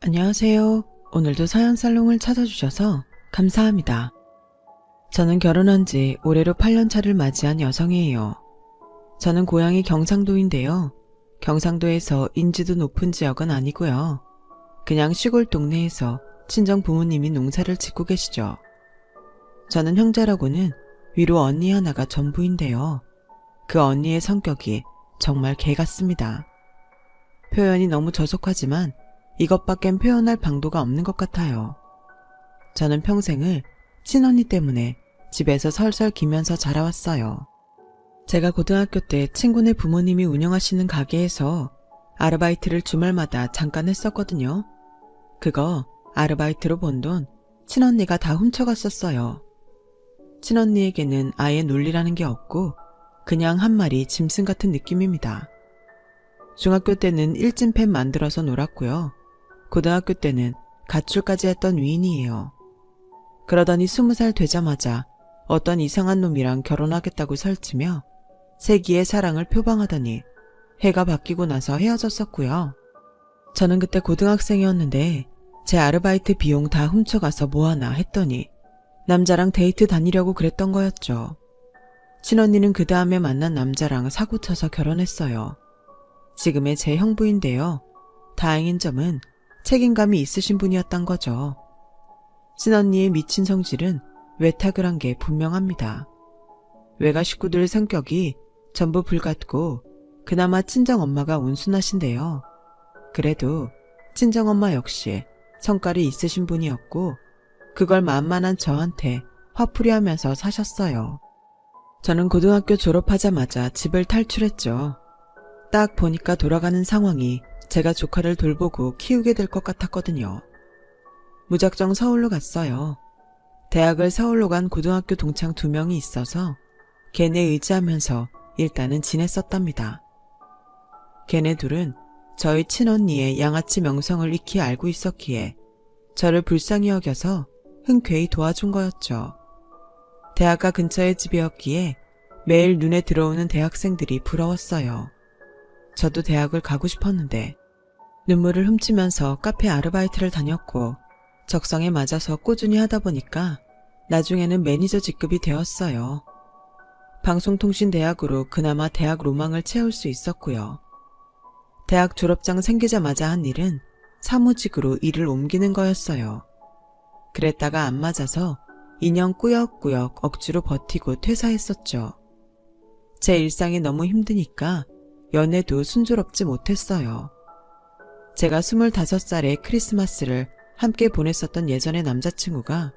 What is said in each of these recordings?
안녕하세요. 오늘도 사연살롱을 찾아주셔서 감사합니다. 저는 결혼한 지 올해로 8년 차를 맞이한 여성이에요. 저는 고향이 경상도인데요. 경상도에서 인지도 높은 지역은 아니고요. 그냥 시골 동네에서 친정 부모님이 농사를 짓고 계시죠. 저는 형제라고는 위로 언니 하나가 전부인데요. 그 언니의 성격이 정말 개 같습니다. 표현이 너무 저속하지만 이것밖엔 표현할 방도가 없는 것 같아요. 저는 평생을 친언니 때문에 집에서 설설 기면서 자라왔어요. 제가 고등학교 때 친구네 부모님이 운영하시는 가게에서 아르바이트를 주말마다 잠깐 했었거든요. 그거 아르바이트로 번 돈 친언니가 다 훔쳐갔었어요. 친언니에게는 아예 논리라는 게 없고 그냥 한 마리 짐승 같은 느낌입니다. 중학교 때는 일진팬 만들어서 놀았고요. 고등학교 때는 가출까지 했던 위인이에요. 그러더니 20살 되자마자 어떤 이상한 놈이랑 결혼하겠다고 설치며 세기의 사랑을 표방하더니 해가 바뀌고 나서 헤어졌었고요. 저는 그때 고등학생이었는데 제 아르바이트 비용 다 훔쳐가서 뭐하나 했더니 남자랑 데이트 다니려고 그랬던 거였죠. 친언니는 그 다음에 만난 남자랑 사고쳐서 결혼했어요. 지금의 제 형부인데요. 다행인 점은 책임감이 있으신 분이었던 거죠. 친언니의 미친 성질은 외탁을 한 게 분명합니다. 외가 식구들 성격이 전부 불같고 그나마 친정엄마가 온순하신데요. 그래도 친정엄마 역시 성깔이 있으신 분이었고 그걸 만만한 저한테 화풀이 하면서 사셨어요. 저는 고등학교 졸업하자마자 집을 탈출했죠. 딱 보니까 돌아가는 상황이 제가 조카를 돌보고 키우게 될 것 같았거든요. 무작정 서울로 갔어요. 대학을 서울로 간 고등학교 동창 2명이 있어서 걔네 의지하면서 일단은 지냈었답니다. 걔네 둘은 저희 친언니의 양아치 명성을 익히 알고 있었기에 저를 불쌍히 여겨서 흔쾌히 도와준 거였죠. 대학가 근처의 집이었기에 매일 눈에 들어오는 대학생들이 부러웠어요. 저도 대학을 가고 싶었는데 눈물을 훔치면서 카페 아르바이트를 다녔고 적성에 맞아서 꾸준히 하다 보니까 나중에는 매니저 직급이 되었어요. 방송통신대학으로 그나마 대학 로망을 채울 수 있었고요. 대학 졸업장 생기자마자 한 일은 사무직으로 일을 옮기는 거였어요. 그랬다가 안 맞아서 2년 꾸역꾸역 억지로 버티고 퇴사했었죠. 제 일상이 너무 힘드니까 연애도 순조롭지 못했어요. 제가 25살에 크리스마스를 함께 보냈었던 예전의 남자친구가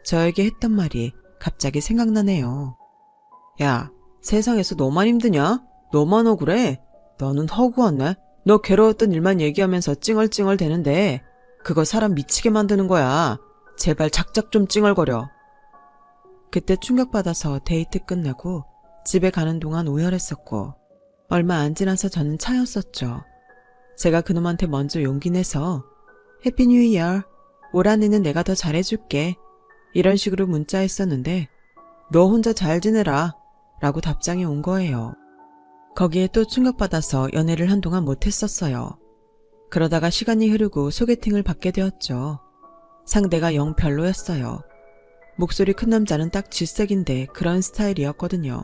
저에게 했던 말이 갑자기 생각나네요. 야, 세상에서 너만 힘드냐? 너만 억울해? 너는 허구하네? 너 괴로웠던 일만 얘기하면서 찡얼찡얼 대는데 그거 사람 미치게 만드는 거야. 제발 작작 좀 찡얼거려. 그때 충격받아서 데이트 끝내고 집에 가는 동안 오열했었고 얼마 안 지나서 저는 차였었죠. 제가 그놈한테 먼저 용기 내서 해피 뉴 이어, 올 한해는 내가 더 잘해줄게 이런 식으로 문자했었는데 너 혼자 잘 지내라 라고 답장이 온 거예요. 거기에 또 충격받아서 연애를 한동안 못했었어요. 그러다가 시간이 흐르고 소개팅을 받게 되었죠. 상대가 영 별로였어요. 목소리 큰 남자는 딱 질색인데 그런 스타일이었거든요.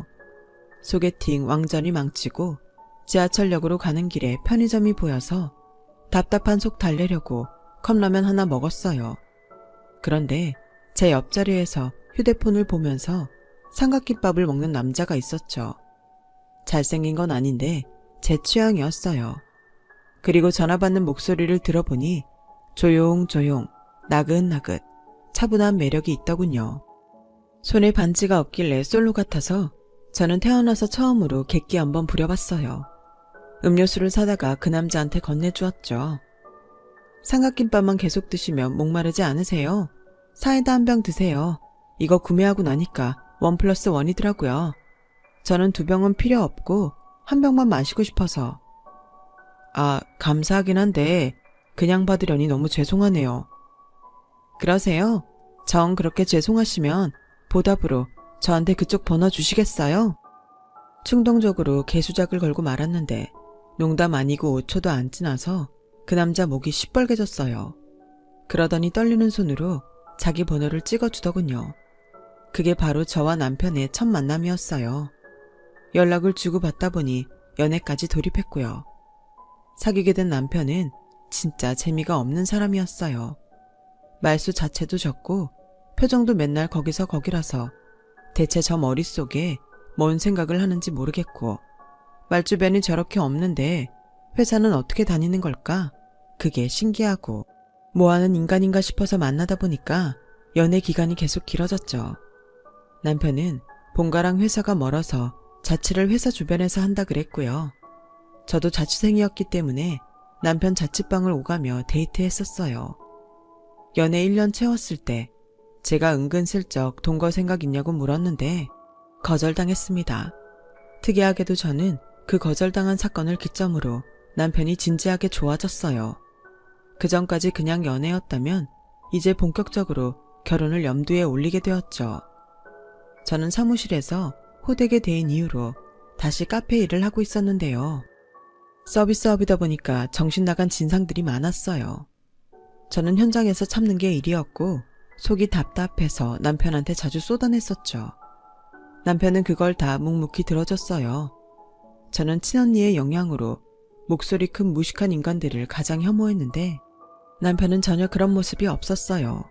소개팅 완전히 망치고 지하철역으로 가는 길에 편의점이 보여서 답답한 속 달래려고 컵라면 하나 먹었어요. 그런데 제 옆자리에서 휴대폰을 보면서 삼각김밥을 먹는 남자가 있었죠. 잘생긴 건 아닌데 제 취향이었어요. 그리고 전화 받는 목소리를 들어보니 조용조용 나긋나긋 차분한 매력이 있더군요. 손에 반지가 없길래 솔로 같아서 저는 태어나서 처음으로 객기 한번 부려봤어요. 음료수를 사다가 그 남자한테 건네주었죠. 삼각김밥만 계속 드시면 목마르지 않으세요? 사이다 한 병 드세요. 이거 구매하고 나니까 1+1이더라고요. 저는 2병은 필요 없고 한 병만 마시고 싶어서. 아, 감사하긴 한데 그냥 받으려니 너무 죄송하네요. 그러세요? 정 그렇게 죄송하시면 보답으로 저한테 그쪽 번호 주시겠어요? 충동적으로 개수작을 걸고 말았는데 농담 아니고 5초도 안 지나서 그 남자 목이 시뻘개졌어요. 그러더니 떨리는 손으로 자기 번호를 찍어주더군요. 그게 바로 저와 남편의 첫 만남이었어요. 연락을 주고받다 보니 연애까지 돌입했고요. 사귀게 된 남편은 진짜 재미가 없는 사람이었어요. 말수 자체도 적고 표정도 맨날 거기서 거기라서 대체 저 머릿속에 뭔 생각을 하는지 모르겠고 말주변이 저렇게 없는데 회사는 어떻게 다니는 걸까? 그게 신기하고 뭐하는 인간인가 싶어서 만나다 보니까 연애 기간이 계속 길어졌죠. 남편은 본가랑 회사가 멀어서 자취를 회사 주변에서 한다 그랬고요. 저도 자취생이었기 때문에 남편 자취방을 오가며 데이트했었어요. 연애 1년 채웠을 때 제가 은근슬쩍 동거 생각 있냐고 물었는데 거절당했습니다. 특이하게도 저는 그 거절당한 사건을 기점으로 남편이 진지하게 좋아졌어요. 그전까지 그냥 연애였다면 이제 본격적으로 결혼을 염두에 올리게 되었죠. 저는 사무실에서 호되게 대인 이유로 다시 카페 일을 하고 있었는데요. 서비스업이다 보니까 정신 나간 진상들이 많았어요. 저는 현장에서 참는 게 일이었고 속이 답답해서 남편한테 자주 쏟아냈었죠. 남편은 그걸 다 묵묵히 들어줬어요. 저는 친언니의 영향으로 목소리 큰 무식한 인간들을 가장 혐오했는데 남편은 전혀 그런 모습이 없었어요.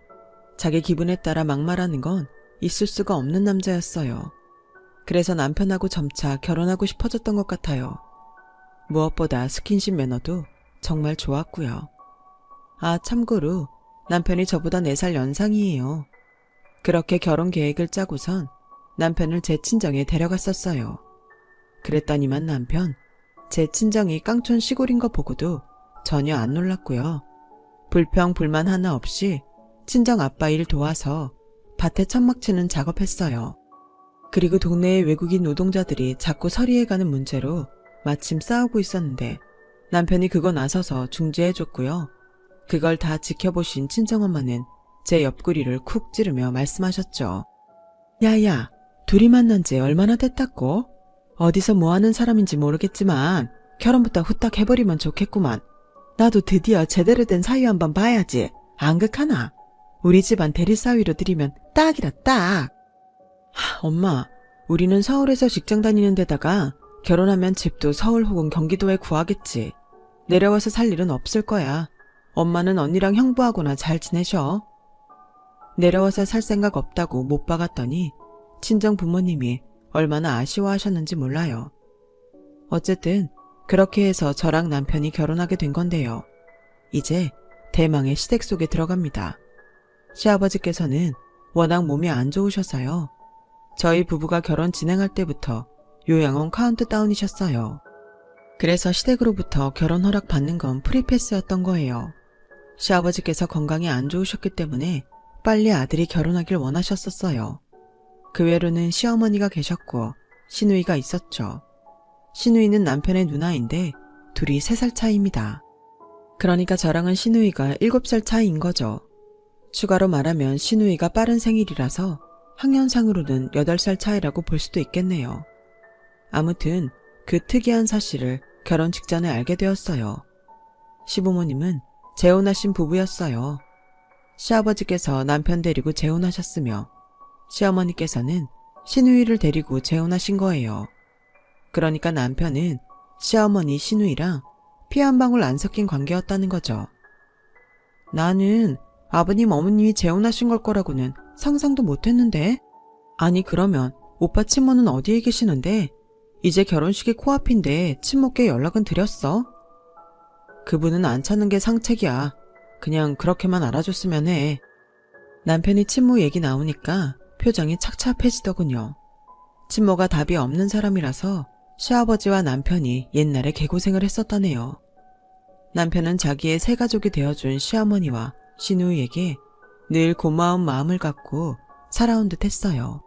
자기 기분에 따라 막말하는 건 있을 수가 없는 남자였어요. 그래서 남편하고 점차 결혼하고 싶어졌던 것 같아요. 무엇보다 스킨십 매너도 정말 좋았고요. 아, 참고로 남편이 저보다 4살 연상이에요. 그렇게 결혼 계획을 짜고선 남편을 제 친정에 데려갔었어요. 그랬더니만 남편, 제 친정이 깡촌 시골인 거 보고도 전혀 안 놀랐고요. 불평 불만 하나 없이 친정 아빠 일 도와서 밭에 천막 치는 작업했어요. 그리고 동네의 외국인 노동자들이 자꾸 서리해가는 문제로 마침 싸우고 있었는데 남편이 그거 나서서 중재해줬고요. 그걸 다 지켜보신 친정엄마는 제 옆구리를 쿡 찌르며 말씀하셨죠. 야야, 둘이 만난 지 얼마나 됐다고? 어디서 뭐하는 사람인지 모르겠지만 결혼부터 후딱 해버리면 좋겠구만. 나도 드디어 제대로 된 사위 한번 봐야지. 안 극하나? 우리 집안 대리사위로 들이면 딱이다 딱. 엄마, 우리는 서울에서 직장 다니는 데다가 결혼하면 집도 서울 혹은 경기도에 구하겠지. 내려와서 살 일은 없을 거야. 엄마는 언니랑 형부하고나 잘 지내셔. 내려와서 살 생각 없다고 못 박았더니 친정 부모님이 얼마나 아쉬워하셨는지 몰라요. 어쨌든 그렇게 해서 저랑 남편이 결혼하게 된 건데요. 이제 대망의 시댁 속에 들어갑니다. 시아버지께서는 워낙 몸이 안 좋으셔서요. 저희 부부가 결혼 진행할 때부터 요양원 카운트다운이셨어요. 그래서 시댁으로부터 결혼 허락 받는 건 프리패스였던 거예요. 시아버지께서 건강이 안 좋으셨기 때문에 빨리 아들이 결혼하길 원하셨었어요. 그 외로는 시어머니가 계셨고 시누이가 있었죠. 시누이는 남편의 누나인데 둘이 3살 차이입니다. 그러니까 저랑은 시누이가 7살 차이인 거죠. 추가로 말하면 시누이가 빠른 생일이라서 학년상으로는 8살 차이라고 볼 수도 있겠네요. 아무튼 그 특이한 사실을 결혼 직전에 알게 되었어요. 시부모님은 재혼하신 부부였어요. 시아버지께서 남편 데리고 재혼하셨으며 시어머니께서는 시누이를 데리고 재혼하신 거예요. 그러니까 남편은 시어머니 시누이랑 피 한 방울 안 섞인 관계였다는 거죠. 나는 아버님 어머님이 재혼하신 걸 거라고는 상상도 못했는데. 아니 그러면 오빠 친모는 어디에 계시는데? 이제 결혼식이 코앞인데 친모께 연락은 드렸어? 그분은 안 찾는 게 상책이야. 그냥 그렇게만 알아줬으면 해. 남편이 친모 얘기 나오니까 표정이 착잡해지더군요. 친모가 답이 없는 사람이라서 시아버지와 남편이 옛날에 개고생을 했었다네요. 남편은 자기의 새 가족이 되어준 시어머니와 시누이에게 늘 고마운 마음을 갖고 살아온 듯 했어요.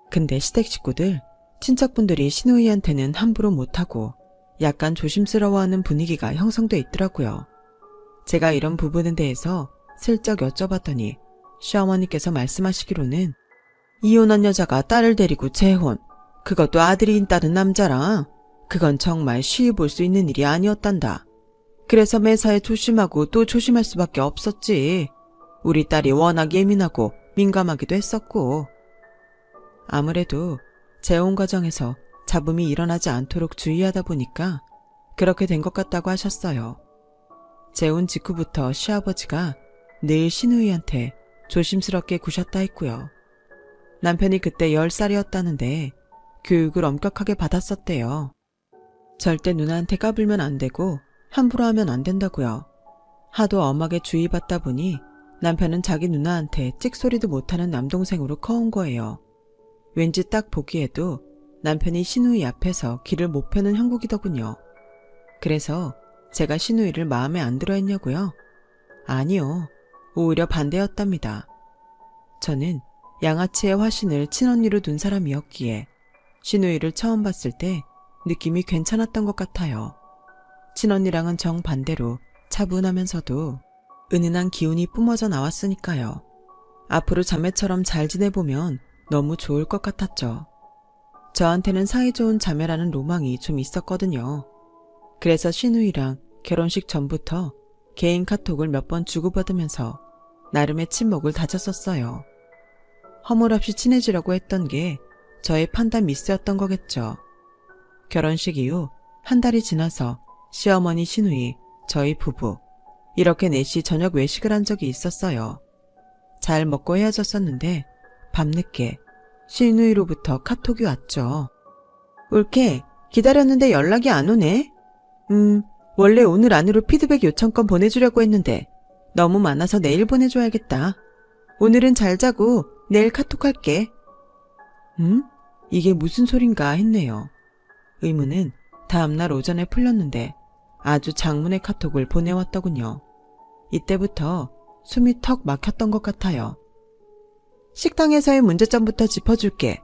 근데 시댁 식구들, 친척분들이 시누이한테는 함부로 못하고 약간 조심스러워하는 분위기가 형성돼 있더라고요. 제가 이런 부분에 대해서 슬쩍 여쭤봤더니 시어머니께서 말씀하시기로는 이혼한 여자가 딸을 데리고 재혼, 그것도 아들이 있다는 남자랑, 그건 정말 쉬이 볼 수 있는 일이 아니었단다. 그래서 매사에 조심하고 또 조심할 수밖에 없었지. 우리 딸이 워낙 예민하고 민감하기도 했었고. 아무래도 재혼 과정에서 잡음이 일어나지 않도록 주의하다 보니까 그렇게 된 것 같다고 하셨어요. 재혼 직후부터 시아버지가 늘 신우이한테 조심스럽게 구셨다 했고요. 남편이 그때 10살이었다는데 교육을 엄격하게 받았었대요. 절대 누나한테 까불면 안 되고 함부로 하면 안 된다고요. 하도 엄하게 주의받다 보니 남편은 자기 누나한테 찍소리도 못하는 남동생으로 커온 거예요. 왠지 딱 보기에도 남편이 신우이 앞에서 길을 못 펴는 형국이더군요. 그래서 제가 신우이를 마음에 안 들어 했냐고요? 아니요. 오히려 반대였답니다. 저는 양아치의 화신을 친언니로 둔 사람이었기에 신우이를 처음 봤을 때 느낌이 괜찮았던 것 같아요. 친언니랑은 정반대로 차분하면서도 은은한 기운이 뿜어져 나왔으니까요. 앞으로 자매처럼 잘 지내보면 너무 좋을 것 같았죠. 저한테는 사이좋은 자매라는 로망이 좀 있었거든요. 그래서 신우이랑 결혼식 전부터 개인 카톡을 몇 번 주고받으면서 나름의 친목을 다졌었어요. 허물없이 친해지려고 했던 게 저의 판단 미스였던 거겠죠. 결혼식 이후 한 달이 지나서 시어머니 신우이, 저희 부부 이렇게 넷이 저녁 외식을 한 적이 있었어요. 잘 먹고 헤어졌었는데 밤늦게 신우이로부터 카톡이 왔죠. 올케, 기다렸는데 연락이 안 오네? 원래 오늘 안으로 피드백 요청권 보내주려고 했는데 너무 많아서 내일 보내줘야겠다. 오늘은 잘 자고 내일 카톡할게. 이게 무슨 소린가 했네요. 의문은 다음날 오전에 풀렸는데 아주 장문의 카톡을 보내왔더군요. 이때부터 숨이 턱 막혔던 것 같아요. 식당에서의 문제점부터 짚어줄게.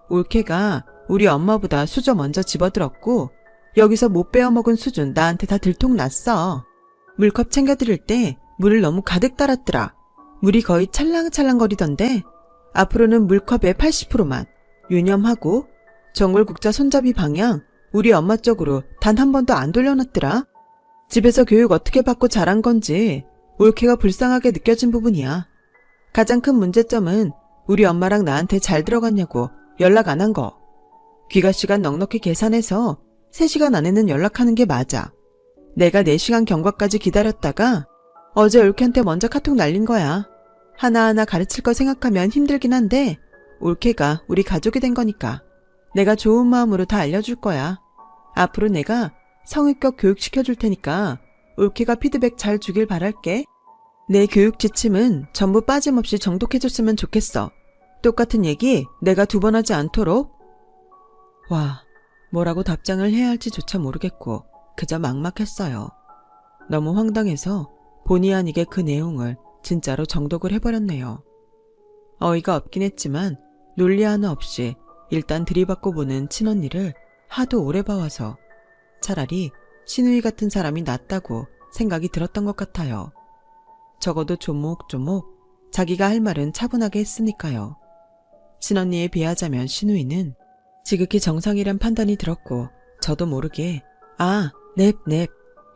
올케가 우리 엄마보다 수저 먼저 집어들었고 여기서 못 빼어먹은 수준 나한테 다 들통났어. 물컵 챙겨드릴 때 물을 너무 가득 따랐더라. 물이 거의 찰랑찰랑거리던데 앞으로는 물컵의 80%만 유념하고 정골국자 손잡이 방향 우리 엄마 쪽으로 단 한 번도 안 돌려놨더라. 집에서 교육 어떻게 받고 자란 건지 올케가 불쌍하게 느껴진 부분이야. 가장 큰 문제점은 우리 엄마랑 나한테 잘 들어갔냐고 연락 안 한 거. 귀가 시간 넉넉히 계산해서 3시간 안에는 연락하는 게 맞아. 내가 4시간 경과까지 기다렸다가 어제 올케한테 먼저 카톡 날린 거야. 하나하나 가르칠 거 생각하면 힘들긴 한데 올케가 우리 가족이 된 거니까 내가 좋은 마음으로 다 알려줄 거야. 앞으로 내가 성의껏 교육시켜줄 테니까 올케가 피드백 잘 주길 바랄게. 내 교육 지침은 전부 빠짐없이 정독해줬으면 좋겠어. 똑같은 얘기 내가 2번 하지 않도록. 와, 뭐라고 답장을 해야 할지조차 모르겠고 그저 막막했어요. 너무 황당해서 본의 아니게 그 내용을 진짜로 정독을 해버렸네요. 어이가 없긴 했지만 논리 하나 없이 일단 들이받고 보는 친언니를 하도 오래 봐와서 차라리 신우이 같은 사람이 낫다고 생각이 들었던 것 같아요. 적어도 조목조목 자기가 할 말은 차분하게 했으니까요. 친언니에 비하자면 신우이는 지극히 정상이란 판단이 들었고 저도 모르게 넵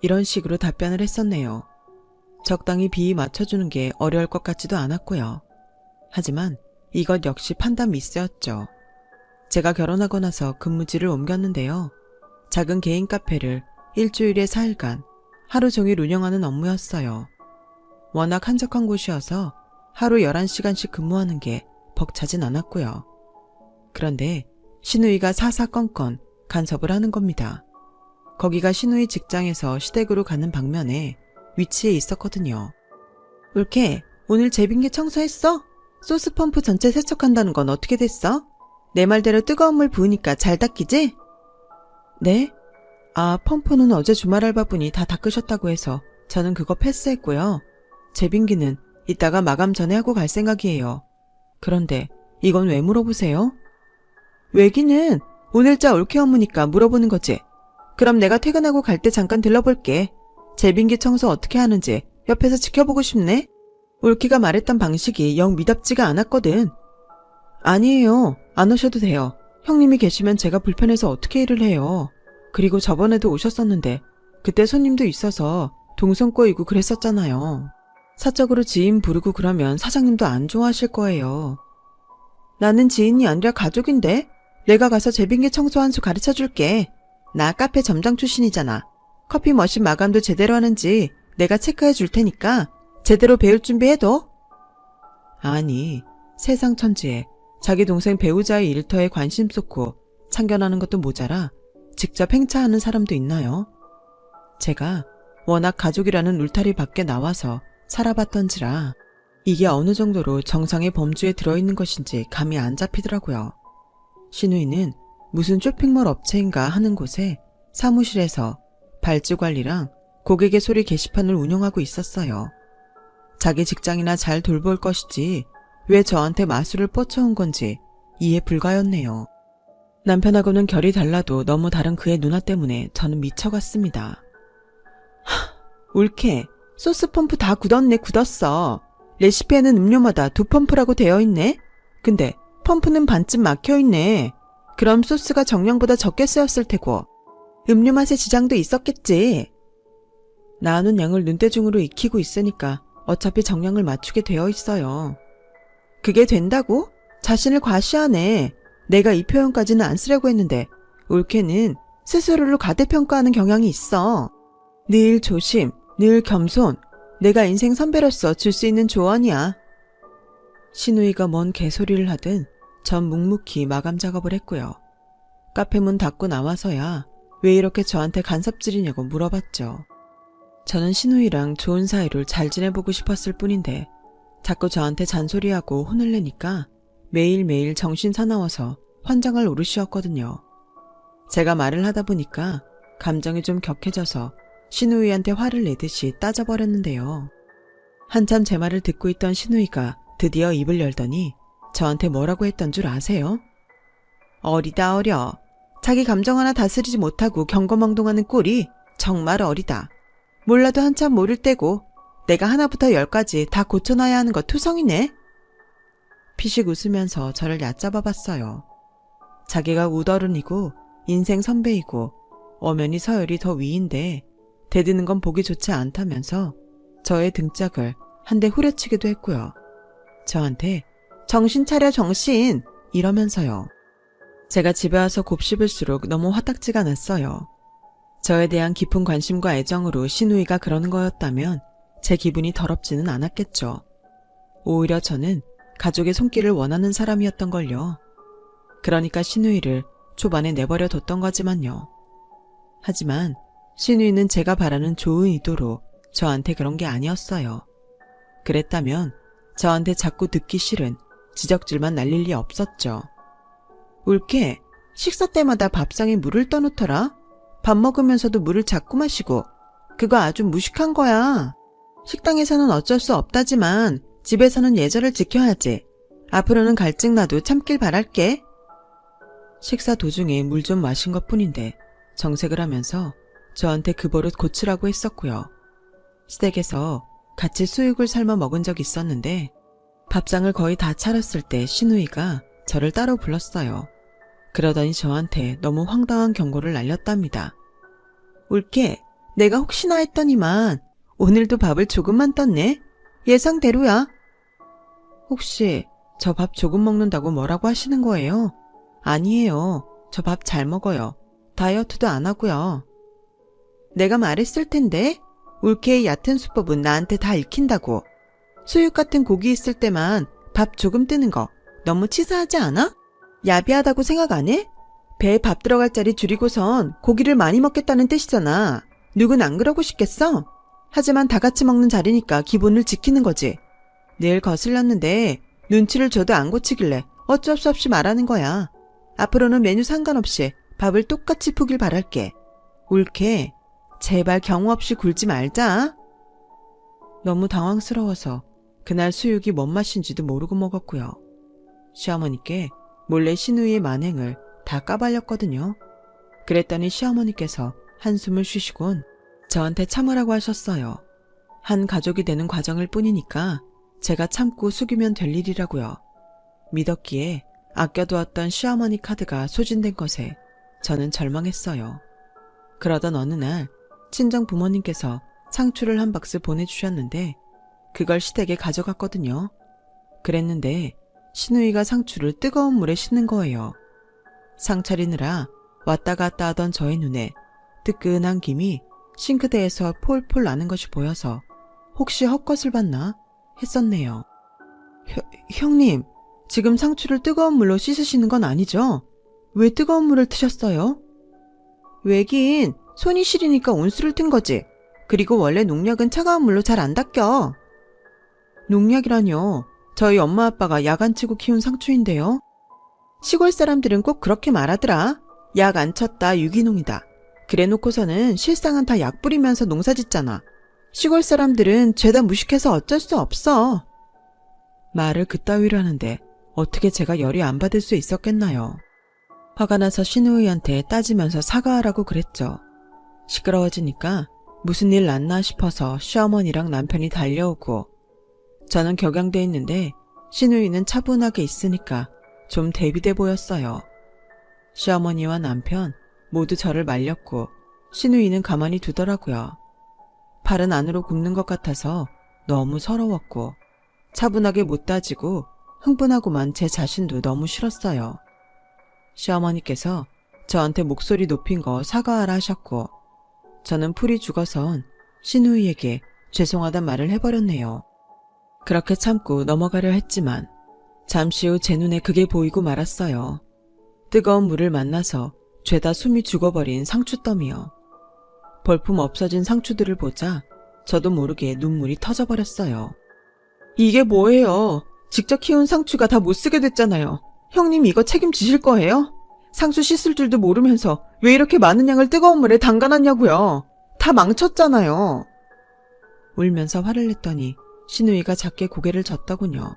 이런 식으로 답변을 했었네요. 적당히 비위 맞춰주는 게 어려울 것 같지도 않았고요. 하지만 이것 역시 판단 미스였죠. 제가 결혼하고 나서 근무지를 옮겼는데요. 작은 개인 카페를 일주일에 4일간 하루 종일 운영하는 업무였어요. 워낙 한적한 곳이어서 하루 11시간씩 근무하는 게 벅차진 않았고요. 그런데 신우이가 사사건건 간섭을 하는 겁니다. 거기가 신우이 직장에서 시댁으로 가는 방면에 위치해 있었거든요. 올케, 오늘 제빙기 청소했어? 소스 펌프 전체 세척한다는 건 어떻게 됐어? 내 말대로 뜨거운 물 부으니까 잘 닦이지? 네? 펌프는 어제 주말 알바분이 다 닦으셨다고 해서 저는 그거 패스했고요. 제빙기는 이따가 마감 전에 하고 갈 생각이에요. 그런데 이건 왜 물어보세요? 왜기는 오늘자 올케 업무니까 물어보는 거지. 그럼 내가 퇴근하고 갈 때 잠깐 들러볼게. 제빙기 청소 어떻게 하는지 옆에서 지켜보고 싶네. 올케가 말했던 방식이 영 미답지가 않았거든. 아니에요. 안 오셔도 돼요. 형님이 계시면 제가 불편해서 어떻게 일을 해요. 그리고 저번에도 오셨었는데 그때 손님도 있어서 동선 꼬이고 그랬었잖아요. 사적으로 지인 부르고 그러면 사장님도 안 좋아하실 거예요. 나는 지인이 아니라 가족인데? 내가 가서 제빙기 청소 한 수 가르쳐 줄게. 나 카페 점장 출신이잖아. 커피 머신 마감도 제대로 하는지 내가 체크해 줄 테니까 제대로 배울 준비해둬. 아니, 세상 천지에 자기 동생 배우자의 일터에 관심 쏟고 참견하는 것도 모자라 직접 행차하는 사람도 있나요? 제가 워낙 가족이라는 울타리 밖에 나와서 살아봤던지라 이게 어느 정도로 정상의 범주에 들어있는 것인지 감이 안 잡히더라고요. 신우이는 무슨 쇼핑몰 업체인가 하는 곳에 사무실에서 발주관리랑 고객의 소리 게시판을 운영하고 있었어요. 자기 직장이나 잘 돌볼 것이지 왜 저한테 마술을 뻗쳐온 건지 이해 불가였네요. 남편하고는 결이 달라도 너무 다른 그의 누나 때문에 저는 미쳐갔습니다. 옳게 소스 펌프 다 굳었네. 굳었어. 레시피에는 음료마다 2펌프라고 되어 있네. 근데 펌프는 반쯤 막혀있네. 그럼 소스가 정량보다 적게 쓰였을 테고 음료 맛에 지장도 있었겠지. 나눈 양을 눈대중으로 익히고 있으니까 어차피 정량을 맞추게 되어 있어요. 그게 된다고? 자신을 과시하네. 내가 이 표현까지는 안 쓰려고 했는데 옳게는 스스로를 과대평가하는 경향이 있어. 늘 조심, 늘 겸손. 내가 인생 선배로서 줄 수 있는 조언이야. 신우이가 뭔 개소리를 하든 전 묵묵히 마감 작업을 했고요. 카페 문 닫고 나와서야 왜 이렇게 저한테 간섭질이냐고 물어봤죠. 저는 신우이랑 좋은 사이를 잘 지내보고 싶었을 뿐인데 자꾸 저한테 잔소리하고 혼을 내니까 매일매일 정신 사나워서 환장할 노릇이었거든요. 제가 말을 하다 보니까 감정이 좀 격해져서 신우이한테 화를 내듯이 따져버렸는데요. 한참 제 말을 듣고 있던 신우이가 드디어 입을 열더니 저한테 뭐라고 했던 줄 아세요? 어리다 어려. 자기 감정 하나 다스리지 못하고 경거망동하는 꼴이 정말 어리다. 몰라도 한참 모를 때고 내가 하나부터 10까지 다 고쳐놔야 하는 거 투성이네. 피식 웃으면서 저를 얕잡아 봤어요. 자기가 우더른이고 인생 선배이고 엄연히 서열이 더 위인데 대드는 건 보기 좋지 않다면서 저의 등짝을 한 대 후려치기도 했고요. 저한테 정신 차려 정신 이러면서요. 제가 집에 와서 곱씹을수록 너무 화딱지가 났어요. 저에 대한 깊은 관심과 애정으로 신우이가 그러는 거였다면 제 기분이 더럽지는 않았겠죠. 오히려 저는 가족의 손길을 원하는 사람이었던걸요. 그러니까 신우이를 초반에 내버려 뒀던 거지만요. 하지만 신우이는 제가 바라는 좋은 의도로 저한테 그런 게 아니었어요. 그랬다면 저한테 자꾸 듣기 싫은 지적질만 날릴 리 없었죠. 옳게 식사 때마다 밥상에 물을 떠놓더라. 밥 먹으면서도 물을 자꾸 마시고 그거 아주 무식한 거야. 식당에서는 어쩔 수 없다지만 집에서는 예절을 지켜야지. 앞으로는 갈증 나도 참길 바랄게. 식사 도중에 물 좀 마신 것뿐인데 정색을 하면서 저한테 그 버릇 고치라고 했었고요. 시댁에서 같이 수육을 삶아 먹은 적 있었는데 밥상을 거의 다 차렸을 때 신우이가 저를 따로 불렀어요. 그러더니 저한테 너무 황당한 경고를 날렸답니다. 옳게 내가 혹시나 했더니만 오늘도 밥을 조금만 떴네. 예상대로야. 혹시 저 밥 조금 먹는다고 뭐라고 하시는 거예요? 아니에요. 저 밥 잘 먹어요. 다이어트도 안 하고요. 내가 말했을 텐데 옳게의 얕은 수법은 나한테 다 읽힌다고. 수육 같은 고기 있을 때만 밥 조금 뜨는 거 너무 치사하지 않아? 야비하다고 생각 안 해? 배에 밥 들어갈 자리 줄이고선 고기를 많이 먹겠다는 뜻이잖아. 누군 안 그러고 싶겠어? 하지만 다 같이 먹는 자리니까 기본을 지키는 거지. 늘 거슬렸는데 눈치를 줘도 안 고치길래 어쩔 수 없이 말하는 거야. 앞으로는 메뉴 상관없이 밥을 똑같이 푸길 바랄게. 옳게 제발 경우 없이 굴지 말자. 너무 당황스러워서 그날 수육이 뭔 맛인지도 모르고 먹었고요. 시어머니께 몰래 신우이의 만행을 다 까발렸거든요. 그랬더니 시어머니께서 한숨을 쉬시곤 저한테 참으라고 하셨어요. 한 가족이 되는 과정일 뿐이니까 제가 참고 숙이면 될 일이라고요. 믿었기에 아껴두었던 시어머니 카드가 소진된 것에 저는 절망했어요. 그러던 어느 날 친정 부모님께서 상추를 한 박스 보내주셨는데 그걸 시댁에 가져갔거든요. 그랬는데 신우이가 상추를 뜨거운 물에 씻는 거예요. 상 차리느라 왔다 갔다 하던 저의 눈에 뜨끈한 김이 싱크대에서 폴폴 나는 것이 보여서 혹시 헛것을 봤나 했었네요. 형님, 지금 상추를 뜨거운 물로 씻으시는 건 아니죠? 왜 뜨거운 물을 트셨어요? 왜긴 손이 시리니까 온수를 튼 거지. 그리고 원래 농약은 차가운 물로 잘 안 닦여. 농약이라뇨. 저희 엄마 아빠가 약 안 치고 키운 상추인데요. 시골 사람들은 꼭 그렇게 말하더라. 약 안 쳤다 유기농이다. 그래놓고서는 실상은 다 약 뿌리면서 농사 짓잖아. 시골 사람들은 죄다 무식해서 어쩔 수 없어. 말을 그따위로 하는데 어떻게 제가 열이 안 받을 수 있었겠나요. 화가 나서 신우이한테 따지면서 사과하라고 그랬죠. 시끄러워지니까 무슨 일 났나 싶어서 시어머니랑 남편이 달려오고 저는 격양돼 있는데 신우이는 차분하게 있으니까 좀 대비돼 보였어요. 시어머니와 남편 모두 저를 말렸고 신우이는 가만히 두더라고요. 팔은 안으로 굽는 것 같아서 너무 서러웠고 차분하게 못 따지고 흥분하고만 제 자신도 너무 싫었어요. 시어머니께서 저한테 목소리 높인 거 사과하라 하셨고 저는 풀이 죽어선 신우이에게 죄송하단 말을 해버렸네요. 그렇게 참고 넘어가려 했지만 잠시 후 제 눈에 그게 보이고 말았어요. 뜨거운 물을 만나서 죄다 숨이 죽어버린 상추더미요. 볼품 없어진 상추들을 보자 저도 모르게 눈물이 터져버렸어요. 이게 뭐예요? 직접 키운 상추가 다 못쓰게 됐잖아요. 형님 이거 책임지실 거예요? 상추 씻을 줄도 모르면서 왜 이렇게 많은 양을 뜨거운 물에 담가놨냐고요. 다 망쳤잖아요. 울면서 화를 냈더니 신우이가 작게 고개를 젓더군요.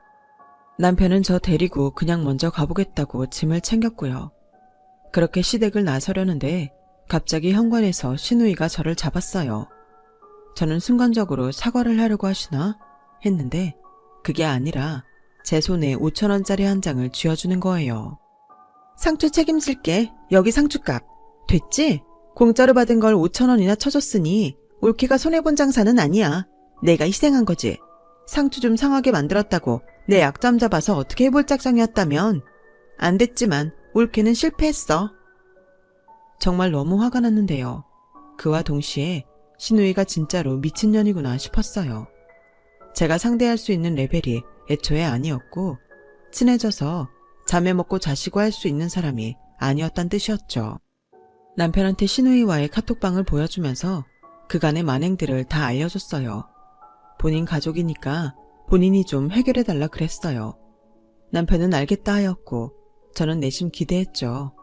남편은 저 데리고 그냥 먼저 가보겠다고 짐을 챙겼고요. 그렇게 시댁을 나서려는데 갑자기 현관에서 신우이가 저를 잡았어요. 저는 순간적으로 사과를 하려고 하시나 했는데 그게 아니라 제 손에 5,000원짜리 한 장을 쥐어주는 거예요. 상추 책임질게. 여기 상추값. 됐지? 공짜로 받은 걸 5,000원이나 쳐줬으니 올케가 손해본 장사는 아니야. 내가 희생한 거지. 상추 좀 상하게 만들었다고 내 약점 잡아서 어떻게 해볼 작정이었다면 안 됐지만 올케는 실패했어. 정말 너무 화가 났는데요. 그와 동시에 신우이가 진짜로 미친년이구나 싶었어요. 제가 상대할 수 있는 레벨이 애초에 아니었고 친해져서 자매 먹고 자시고 할 수 있는 사람이 아니었단 뜻이었죠. 남편한테 신우이와의 카톡방을 보여주면서 그간의 만행들을 다 알려줬어요. 본인 가족이니까 본인이 좀 해결해달라 그랬어요. 남편은 알겠다 하였고 저는 내심 기대했죠.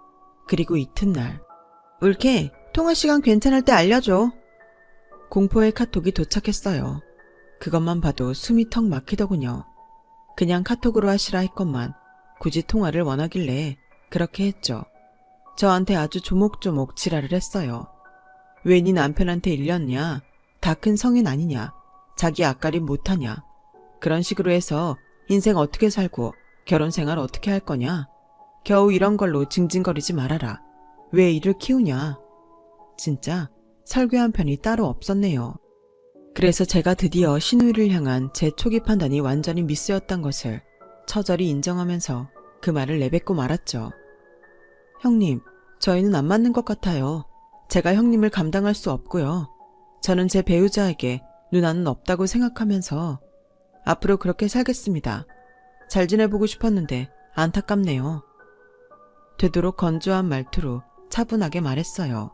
그리고 이튿날 울케 통화 시간 괜찮을 때 알려줘. 공포의 카톡이 도착했어요. 그것만 봐도 숨이 턱 막히더군요. 그냥 카톡으로 하시라 했건만 굳이 통화를 원하길래 그렇게 했죠. 저한테 아주 조목조목 지랄을 했어요. 왜 네 남편한테 일렸냐? 다 큰 성인 아니냐? 자기 앞가림 못하냐? 그런 식으로 해서 인생 어떻게 살고 결혼 생활 어떻게 할 거냐? 겨우 이런 걸로 징징거리지 말아라. 왜 이를 키우냐? 진짜 설교한 편이 따로 없었네요. 그래서 제가 드디어 신우이를 향한 제 초기 판단이 완전히 미스였던 것을 처절히 인정하면서 그 말을 내뱉고 말았죠. 형님, 저희는 안 맞는 것 같아요. 제가 형님을 감당할 수 없고요. 저는 제 배우자에게 누나는 없다고 생각하면서 앞으로 그렇게 살겠습니다. 잘 지내보고 싶었는데 안타깝네요. 되도록 건조한 말투로 차분하게 말했어요.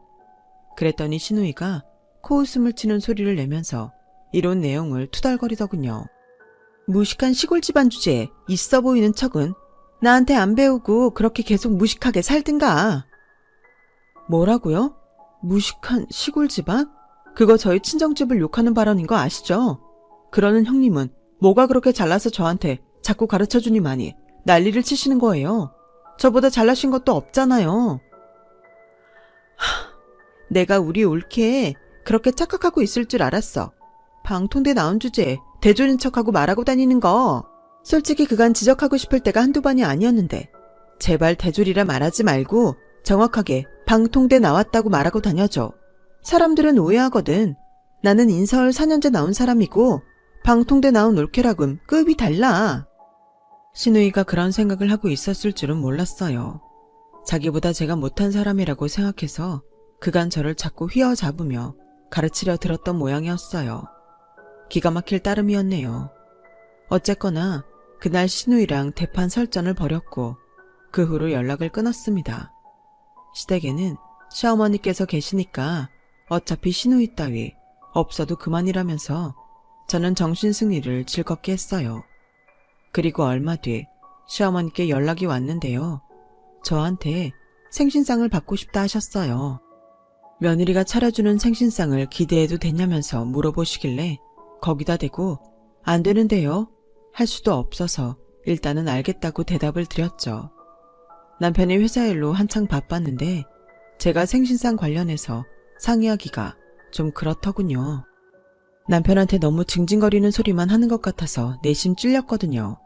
그랬더니 신우이가 코웃음을 치는 소리를 내면서 이런 내용을 투덜거리더군요. 무식한 시골 집안 주제에 있어 보이는 척은 나한테 안 배우고 그렇게 계속 무식하게 살든가. 뭐라고요? 무식한 시골 집안? 그거 저희 친정집을 욕하는 발언인 거 아시죠? 그러는 형님은 뭐가 그렇게 잘나서 저한테 자꾸 가르쳐주니만이 난리를 치시는 거예요. 저보다 잘나신 것도 없잖아요. 내가 우리 올케에 그렇게 착각하고 있을 줄 알았어. 방통대 나온 주제에 대조인 척하고 말하고 다니는 거. 솔직히 그간 지적하고 싶을 때가 한두 번이 아니었는데 제발 대졸이라 말하지 말고 정확하게 방통대 나왔다고 말하고 다녀줘. 사람들은 오해하거든. 나는 인서울 4년제 나온 사람이고 방통대 나온 올케라군 급이 달라. 신우이가 그런 생각을 하고 있었을 줄은 몰랐어요. 자기보다 제가 못한 사람이라고 생각해서 그간 저를 자꾸 휘어잡으며 가르치려 들었던 모양이었어요. 기가 막힐 따름이었네요. 어쨌거나 그날 신우이랑 대판 설전을 벌였고 그 후로 연락을 끊었습니다. 시댁에는 시어머니께서 계시니까 어차피 신우이 따위 없어도 그만이라면서 저는 정신승리를 즐겁게 했어요. 그리고 얼마 뒤 시어머니께 연락이 왔는데요. 저한테 생신상을 받고 싶다 하셨어요. 며느리가 차려주는 생신상을 기대해도 되냐면서 물어보시길래 거기다 대고 안 되는데요? 할 수도 없어서 일단은 알겠다고 대답을 드렸죠. 남편이 회사 일로 한창 바빴는데 제가 생신상 관련해서 상의하기가 좀 그렇더군요. 남편한테 너무 징징거리는 소리만 하는 것 같아서 내심 찔렸거든요.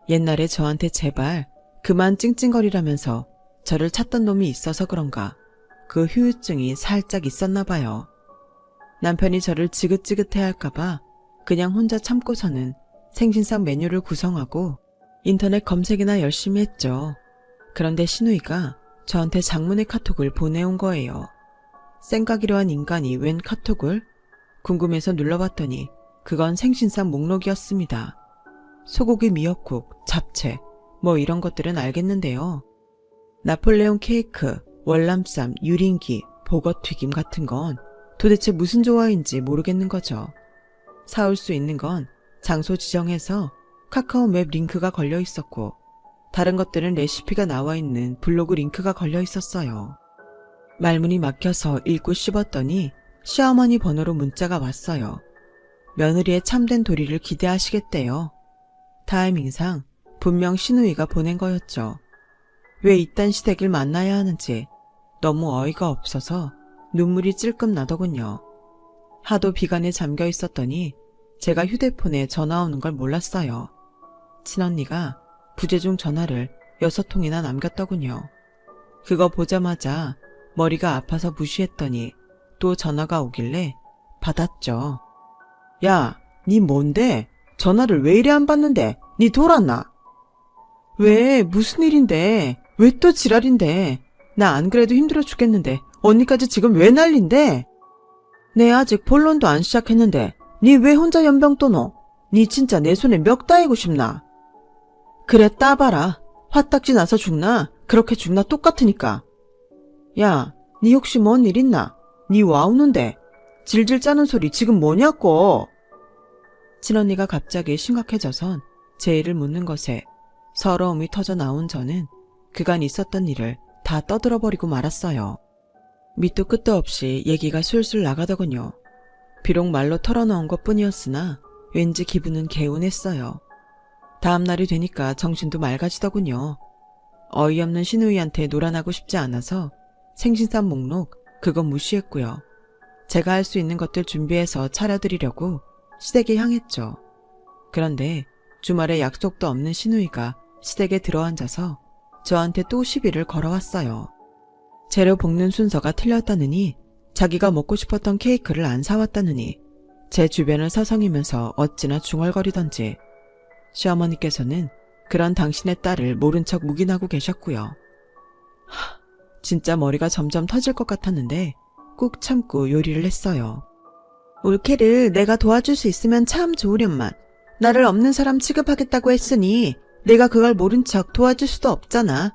옛날에 저한테 제발 그만 찡찡거리라면서 저를 찾던 놈이 있어서 그런가 그 후유증이 살짝 있었나 봐요. 남편이 저를 지긋지긋해할까봐 그냥 혼자 참고서는 생신상 메뉴를 구성하고 인터넷 검색이나 열심히 했죠. 그런데 신우이가 저한테 장문의 카톡을 보내온 거예요. 쌩까기로 한 인간이 웬 카톡을? 궁금해서 눌러봤더니 그건 생신상 목록이었습니다. 소고기 미역국, 잡채, 뭐 이런 것들은 알겠는데요. 나폴레옹 케이크, 월남쌈, 유린기, 보거튀김 같은 건 도대체 무슨 조화인지 모르겠는 거죠. 사올 수 있는 건 장소 지정해서 카카오 맵 링크가 걸려 있었고 다른 것들은 레시피가 나와 있는 블로그 링크가 걸려 있었어요. 말문이 막혀서 읽고 씹었더니 시어머니 번호로 문자가 왔어요. 며느리의 참된 도리를 기대하시겠대요. 타이밍상 분명 신우이가 보낸 거였죠. 왜 이딴 시댁을 만나야 하는지 너무 어이가 없어서 눈물이 찔끔 나더군요. 하도 비관에 잠겨 있었더니 제가 휴대폰에 전화 오는 걸 몰랐어요. 친언니가 부재중 전화를 6통이나 남겼더군요. 그거 보자마자 머리가 아파서 무시했더니 또 전화가 오길래 받았죠. 야, 니 뭔데? 전화를 왜 이래 안 받는데? 니 돌았나? 왜? 무슨 일인데? 왜 또 지랄인데? 나 안 그래도 힘들어 죽겠는데 언니까지 지금 왜 난린데? 내 아직 본론도 안 시작했는데 니 왜 혼자 연병 떠노? 니 진짜 내 손에 멱 따이고 싶나? 그래 따봐라. 화딱지 나서 죽나? 그렇게 죽나 똑같으니까. 야, 니 혹시 뭔 일 있나? 니 와우는데 질질 짜는 소리 지금 뭐냐고. 친언니가 갑자기 심각해져선 제 일을 묻는 것에 서러움이 터져 나온 저는 그간 있었던 일을 다 떠들어버리고 말았어요. 밑도 끝도 없이 얘기가 술술 나가더군요. 비록 말로 털어놓은 것뿐이었으나 왠지 기분은 개운했어요. 다음날이 되니까 정신도 맑아지더군요. 어이없는 신우이한테 놀아나고 싶지 않아서 생신상 목록 그거 무시했고요. 제가 할 수 있는 것들 준비해서 차려드리려고 시댁에 향했죠. 그런데 주말에 약속도 없는 신우이가 시댁에 들어앉아서 저한테 또 시비를 걸어왔어요. 재료 볶는 순서가 틀렸다느니 자기가 먹고 싶었던 케이크를 안 사왔다느니 제 주변을 서성이면서 어찌나 중얼거리던지 시어머니께서는 그런 당신의 딸을 모른 척 묵인하고 계셨고요. 진짜 머리가 점점 터질 것 같았는데 꾹 참고 요리를 했어요. 올케를 내가 도와줄 수 있으면 참 좋으련만 나를 없는 사람 취급하겠다고 했으니 내가 그걸 모른 척 도와줄 수도 없잖아.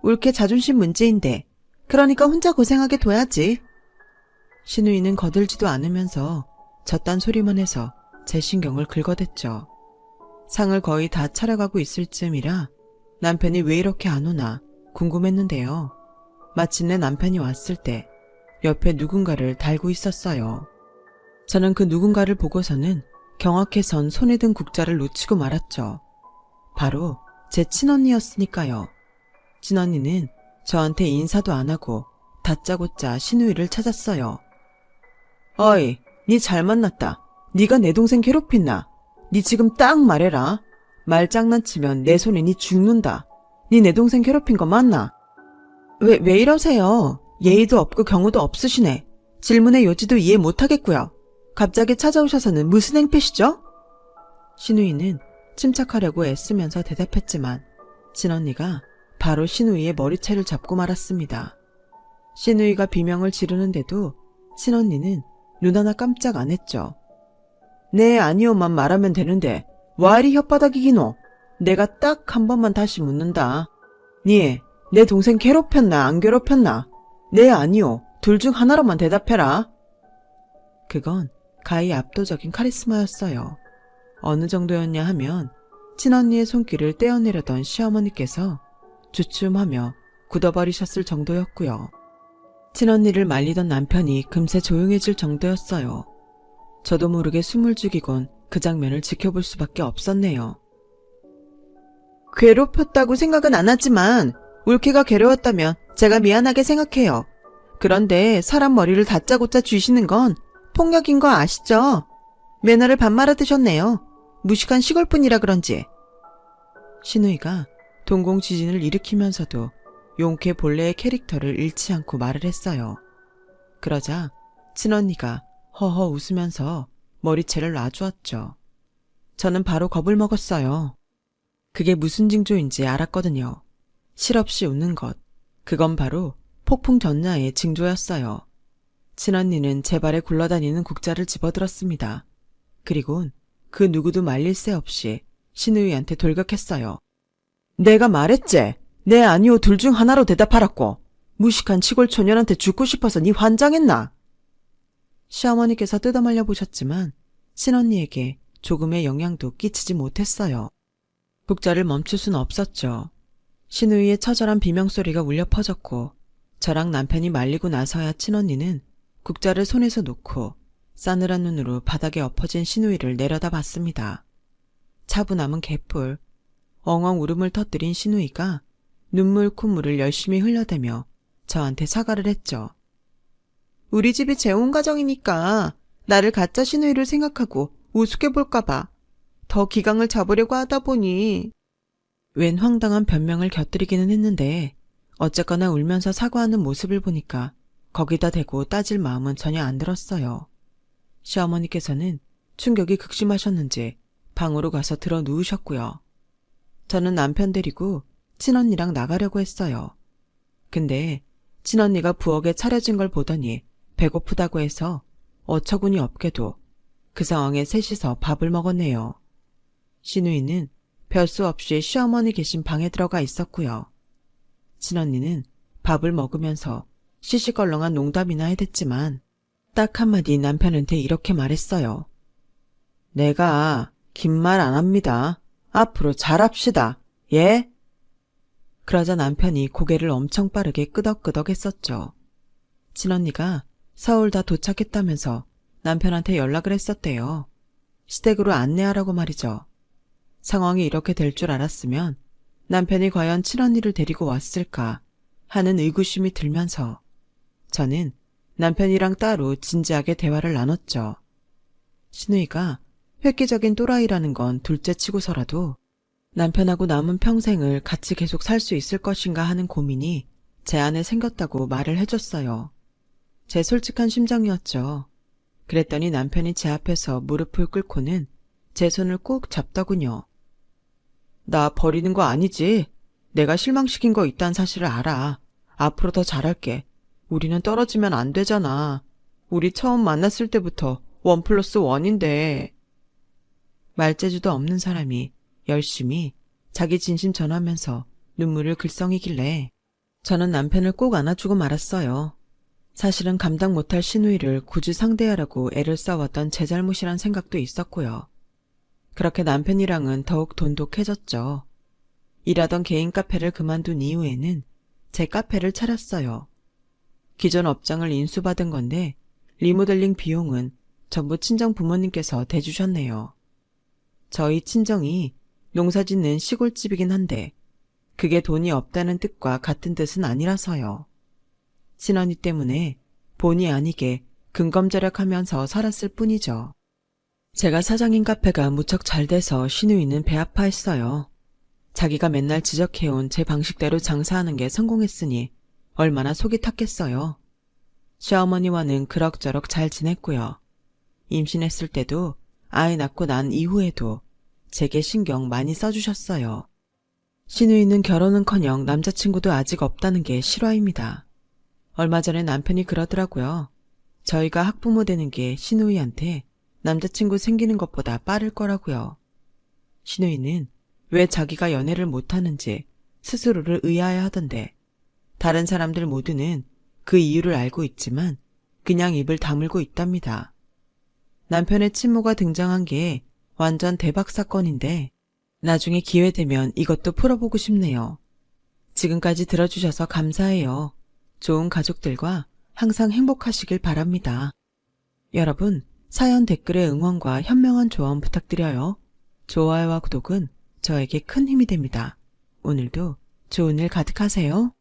올케 자존심 문제인데 그러니까 혼자 고생하게 둬야지. 신우이는 거들지도 않으면서 저딴 소리만 해서 제 신경을 긁어댔죠. 상을 거의 다 차려가고 있을 즈음이라 남편이 왜 이렇게 안 오나 궁금했는데요. 마침내 남편이 왔을 때 옆에 누군가를 달고 있었어요. 저는 그 누군가를 보고서는 경악해선 손에 든 국자를 놓치고 말았죠. 바로 제 친언니였으니까요. 친언니는 저한테 인사도 안 하고 다짜고짜 신우이를 찾았어요. 어이, 니 잘 만났다. 니가 내 동생 괴롭힌나? 니 지금 딱 말해라. 말 장난치면 내 손에 니 죽는다. 니 내 동생 괴롭힌 거 맞나? 왜 이러세요? 예의도 없고 경우도 없으시네. 질문의 요지도 이해 못하겠고요. 갑자기 찾아오셔서는 무슨 행패시죠? 신우이는 침착하려고 애쓰면서 대답했지만 친언니가 바로 신우이의 머리채를 잡고 말았습니다. 신우이가 비명을 지르는데도 친언니는 눈 하나 깜짝 안 했죠. 네 아니요만 말하면 되는데 와 이리 혓바닥이기노. 내가 딱 한 번만 다시 묻는다. 니 내 동생 괴롭혔나 안 괴롭혔나? 네 아니요. 둘 중 하나로만 대답해라. 그건 가히 압도적인 카리스마였어요. 어느 정도였냐 하면 친언니의 손길을 떼어내려던 시어머니께서 주춤하며 굳어버리셨을 정도였고요. 친언니를 말리던 남편이 금세 조용해질 정도였어요. 저도 모르게 숨을 죽이곤 그 장면을 지켜볼 수밖에 없었네요. 괴롭혔다고 생각은 안 하지만 울케가 괴로웠다면 제가 미안하게 생각해요. 그런데 사람 머리를 다짜고짜 쥐시는 건 폭력인 거 아시죠? 매너를 밥 말아 드셨네요. 무식한 시골분이라 그런지. 신우이가 동공지진을 일으키면서도 용케 본래의 캐릭터를 잃지 않고 말을 했어요. 그러자 친언니가 허허 웃으면서 머리채를 놔주었죠. 저는 바로 겁을 먹었어요. 그게 무슨 징조인지 알았거든요. 실없이 웃는 것. 그건 바로 폭풍 전야의 징조였어요. 친언니는 제 발에 굴러다니는 국자를 집어들었습니다. 그리곤 그 누구도 말릴 새 없이 신우이한테 돌격했어요. 내가 말했지. 네 아니오 둘 중 하나로 대답하라고. 무식한 시골 초년한테 죽고 싶어서 네 환장했나? 시어머니께서 뜯어말려 보셨지만 친언니에게 조금의 영향도 끼치지 못했어요. 국자를 멈출 순 없었죠. 신우이의 처절한 비명소리가 울려 퍼졌고 저랑 남편이 말리고 나서야 친언니는 국자를 손에서 놓고 싸늘한 눈으로 바닥에 엎어진 신우이를 내려다봤습니다. 차분함은 개뿔. 엉엉 울음을 터뜨린 신우이가 눈물 콧물을 열심히 흘려대며 저한테 사과를 했죠. 우리 집이 재혼 가정이니까 나를 가짜 신우이를 생각하고 우습게 볼까봐 더 기강을 잡으려고 하다 보니. 웬 황당한 변명을 곁들이기는 했는데 어쨌거나 울면서 사과하는 모습을 보니까 거기다 대고 따질 마음은 전혀 안 들었어요. 시어머니께서는 충격이 극심하셨는지 방으로 가서 들어 누우셨고요. 저는 남편 데리고 친언니랑 나가려고 했어요. 근데 친언니가 부엌에 차려진 걸 보더니 배고프다고 해서 어처구니 없게도 그 상황에 셋이서 밥을 먹었네요. 신우이는 별 수 없이 시어머니 계신 방에 들어가 있었고요. 친언니는 밥을 먹으면서 시시껄렁한 농담이나 해댔지만 딱 한마디 남편한테 이렇게 말했어요. 내가 긴 말 안 합니다. 앞으로 잘합시다. 예? 그러자 남편이 고개를 엄청 빠르게 끄덕끄덕 했었죠. 친언니가 서울 다 도착했다면서 남편한테 연락을 했었대요. 시댁으로 안내하라고 말이죠. 상황이 이렇게 될 줄 알았으면 남편이 과연 친언니를 데리고 왔을까 하는 의구심이 들면서 저는 남편이랑 따로 진지하게 대화를 나눴죠. 신우이가 획기적인 또라이라는 건 둘째치고서라도 남편하고 남은 평생을 같이 계속 살 수 있을 것인가 하는 고민이 제 안에 생겼다고 말을 해줬어요. 제 솔직한 심정이었죠. 그랬더니 남편이 제 앞에서 무릎을 꿇고는 제 손을 꼭 잡더군요. 나 버리는 거 아니지? 내가 실망시킨 거 있다는 사실을 알아. 앞으로 더 잘할게. 우리는 떨어지면 안 되잖아. 우리 처음 만났을 때부터 1+1인데. 말재주도 없는 사람이 열심히 자기 진심 전하면서 눈물을 글썽이길래 저는 남편을 꼭 안아주고 말았어요. 사실은 감당 못할 신우이를 굳이 상대하라고 애를 써왔던 제 잘못이란 생각도 있었고요. 그렇게 남편이랑은 더욱 돈독해졌죠. 일하던 개인 카페를 그만둔 이후에는 제 카페를 차렸어요. 기존 업장을 인수받은 건데 리모델링 비용은 전부 친정 부모님께서 대주셨네요. 저희 친정이 농사짓는 시골집이긴 한데 그게 돈이 없다는 뜻과 같은 뜻은 아니라서요. 친언니 때문에 본의 아니게 근검절약하면서 살았을 뿐이죠. 제가 사장인 카페가 무척 잘 돼서 신우이는 배 아파했어요. 자기가 맨날 지적해온 제 방식대로 장사하는 게 성공했으니 얼마나 속이 탔겠어요. 시어머니와는 그럭저럭 잘 지냈고요. 임신했을 때도 아이 낳고 난 이후에도 제게 신경 많이 써주셨어요. 신우이는 결혼은커녕 남자친구도 아직 없다는 게 실화입니다. 얼마 전에 남편이 그러더라고요. 저희가 학부모 되는 게 신우이한테 남자친구 생기는 것보다 빠를 거라고요. 신우이는 왜 자기가 연애를 못하는지 스스로를 의아해하던데 다른 사람들 모두는 그 이유를 알고 있지만 그냥 입을 다물고 있답니다. 남편의 친모가 등장한 게 완전 대박 사건인데 나중에 기회 되면 이것도 풀어보고 싶네요. 지금까지 들어주셔서 감사해요. 좋은 가족들과 항상 행복하시길 바랍니다. 여러분, 사연 댓글에 응원과 현명한 조언 부탁드려요. 좋아요와 구독은 저에게 큰 힘이 됩니다. 오늘도 좋은 일 가득하세요.